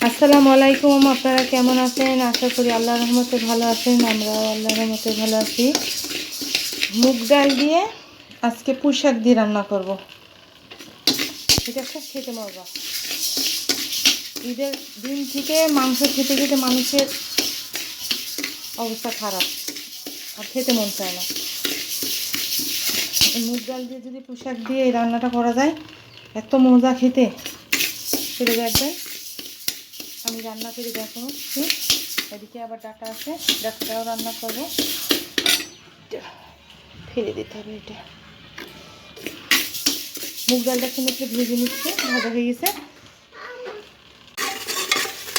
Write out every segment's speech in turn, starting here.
আসসালামু আলাইকুম। আপনারা কেমন আছেন? আশা করি আল্লাহর রহমতে ভালো আছেন। আমরাও আল্লাহর রহমতে ভালো আছি। মুগ ডাল দিয়ে আজকে পুঁই শাক দিয়ে রান্না করব। এটা খুব খেতে মজা। ঈদের দিন থেকে মাংস খেতে খেতে মানুষের অবস্থা খারাপ, আর খেতে মন চায় না। এই মুগ ডাল দিয়ে যদি পুঁই শাক দিয়ে এই রান্নাটা করা যায়, এত মজা খেতে। ফিরে দেখবেন, আমি রান্না করে দেখাচ্ছি। এদিকে আবার ডাটা আছে, ডাটাটাও রান্না করবো। ফেলে দিতে হবে। এটা মুগ ডালটা কিন্তু একটু ভেজে নিচ্ছে, ভাজা হয়ে গেছে।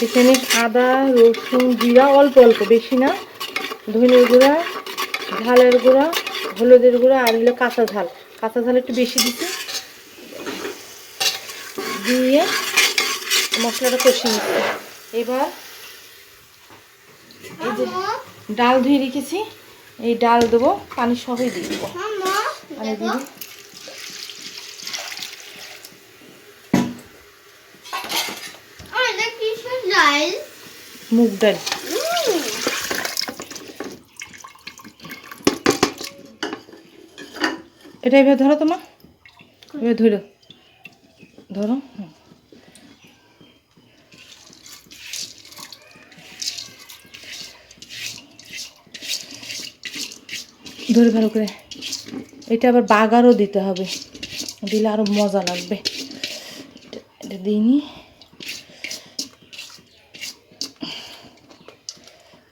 এখানে আদা, রসুন, জিরা অল্প অল্প, বেশি না। ধনের গুঁড়া, ঝালের গুঁড়া, হলুদের গুঁড়া, আর হলো কাঁচা ঝাল। কাঁচা ঝাল একটু বেশি দিচ্ছি, দিয়ে মশলাটা কষিয়ে নিচ্ছি। এবার এই যে ডাল ধুয়ে রেখেছি, এই ডাল দেবো, পানি সবই দিয়ে দেবো। আমি দিই মুগ ডাল। এটা এবার ধরো, তোমার এবার ধরো ধরো। ধরে ভালো করে। এটা আবার বাগারও দিতে হবে, দিলে আরো মজা লাগবে। এটা দিইনি।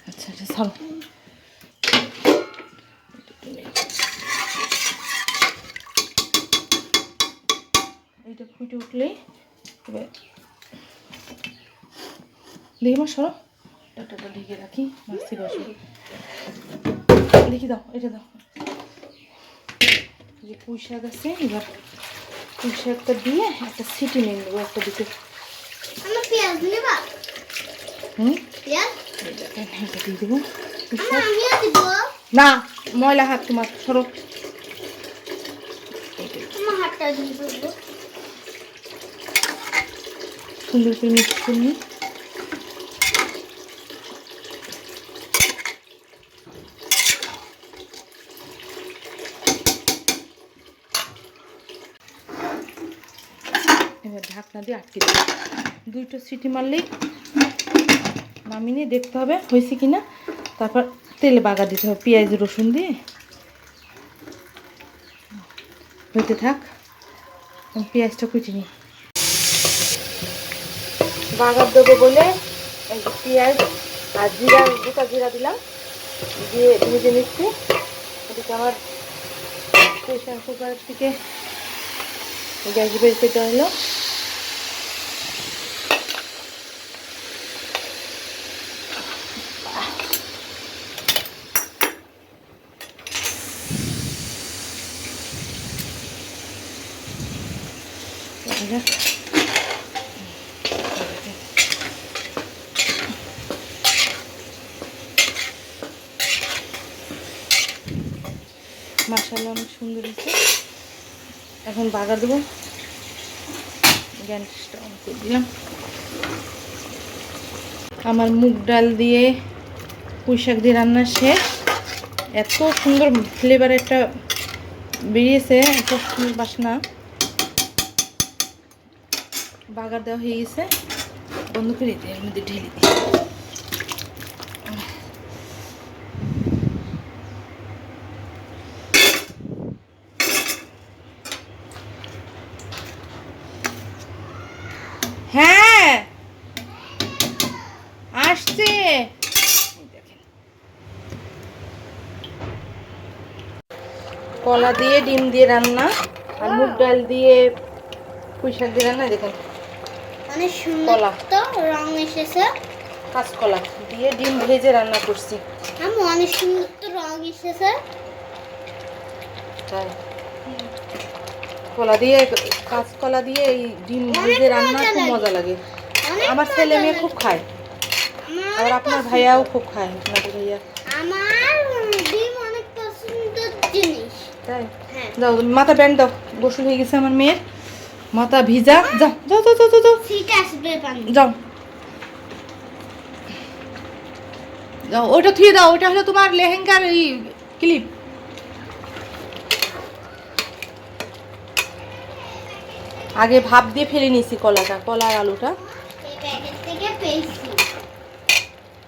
আচ্ছা, এটা ছাড়ো। এটা ফুটে উঠলেই দেখি মা, সরো, ডাটাটা ঢেকে রাখি, মাছটি বসবে। দেখি দাও, এটা দাও। যে পুঁই শাক আছে, এবার পুঁই শাকটা দিয়ে একটা সিটি নিয়ে নেবো, একটা দিকে। এটা দিয়ে দেবো। না, ময়লা হাত তোমার, সরো। সুন্দর করে মিক্স করে নিই। এবার ঢাকনা দিয়ে আটকে দিই। দুইটা সিটি মারলেই নামিয়ে নিয়ে দেখতে হবে হয়েছে কিনা। তারপর তেলে বাগা দিতে হবে পেঁয়াজ রসুন দিয়ে। হইতে থাক, পেঁয়াজটা কুচি নিই। বাগার দেবো বলে এই যে পেঁয়াজ আর জিরা, গোটা জিরা দিলাম, দিয়ে ভেজে নিচ্ছি। এদিকে আমার প্রেশার কুকার থেকে গ্যাস বের করতে হলো। মাশাআল্লাহ, অনেক সুন্দর হয়েছে। এখন বাগার দেবো। গ্যাসটা অন করে দিলাম। আমার মুগ ডাল দিয়ে পুঁই শাক দিয়ে রান্না শেষ। এত সুন্দর ফ্লেভার একটা বেরিয়েছে, এত সুন্দর বাসনা। বাগার দেওয়া হয়ে গেছে, বন্ধ করে দিই, এর মধ্যে ঢেলে দিই। হ্যাঁ, আসছে। কলা দিয়ে ডিম দিয়ে রান্না, আর মুগ ডাল দিয়ে পুঁই শাক দিয়ে রান্না। দেখেন অনেক সুন্দর তো রং এসেছে। কাঁচকলা দিয়ে ডিম ভেজে রান্না করছি। আমি অনেক সুন্দর তো রং এসেছে। তাই কলা দিয়ে, কাঁচকলা দিয়ে এই ডিম ভেজে রান্না খুব মজা লাগে। আমার ছেলে মেয়ে খুব খায়, আর আপনার ভাইয়াও খুব খায়। আপনাদের ভাইয়া আমার ডিম অনেক পছন্দের জিনিস। তাই যাও, মাথা ব্যান্ড দাও, গোসল হয়ে গেছে আমার মেয়ের, মাথা ভিজা। যাও যাও যাও যাও যাও, ঠিক আসবে পানি। যাও দাও ওটা থুয়ে দাও, ওটা হলো তোমার লেহেঙ্গার এই ক্লিপ। আগে ভাপ দিয়ে ফেলে নিয়েছি কলাটা, কলা আর আলুটা। এই প্যাকেট থেকে পেয়েছি।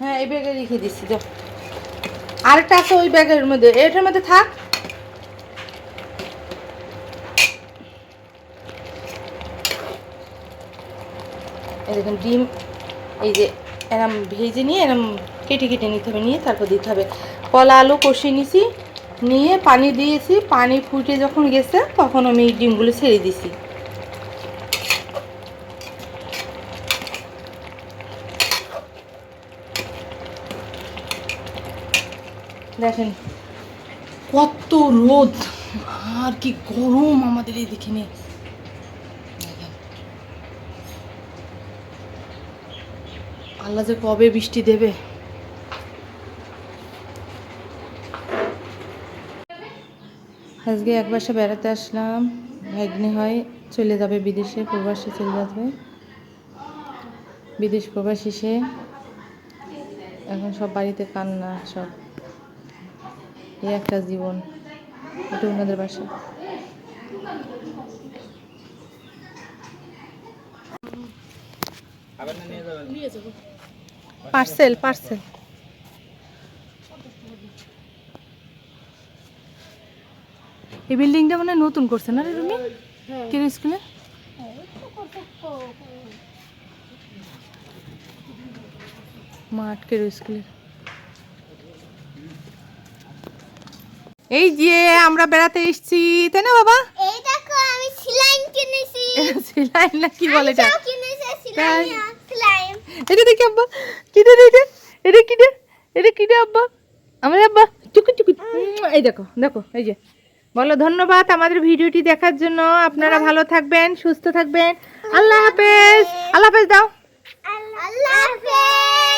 হ্যাঁ এই ব্যাগে রেখে দিচ্ছি। যাও আরেকটা আছে ওই ব্যাগের মধ্যে, এটার মধ্যে থাক। এই দেখুন ডিম, এই যে এরম ভেজে নিয়ে এরম কেটে কেটে নিতে হবে, নিয়ে তারপর দিতে হবে। কলা আলু কষিয়ে নিছি, নিয়ে পানি দিয়েছি, পানি ফুটে যখন গেছে তখন আমি ডিমগুলো ছেড়ে দিছি। দেখেন কত রোদ আর কি গরম আমাদের এই দিকে নিয়ে। আল্লাহ যে কবে বৃষ্টি দেবে। আজকে এক বাসা বেড়াতে আসলাম, ভাগ্নি হয় চলে যাবে বিদেশে, প্রবাসে চলে যাবে, বিদেশ প্রবাসী সে। এখন সব বাড়িতে কান্না, সব এই একটা জীবন। এটা ওনাদের বাসা। Parcel parcel. এই বিল্ডিংটা মানে নতুন করছে না রে তুমি? কেন স্কুলে মাঠ কেরো স্কুলে। এই যে আমরা বেড়াতে এসেছি, তাই না বাবা? এই দেখো আমি স্লাইম কিনেছি। সেলাই না কি বলে এটা? আমি কিনেছি স্লাইম। এটা দেখি আব্বা, কি রে এটা? এটা কি রে? এটা কি রে আব্বা? আমার আব্বা চুকু চুকু। এই দেখো দেখো, এই যে বলো ধন্যবাদ আমাদের ভিডিওটি দেখার জন্য। আপনারা ভালো থাকবেন, সুস্থ থাকবেন। আল্লাহ হাফেজ। আল্লাহ হাফেজ দাও। আল্লাহ হাফেজ।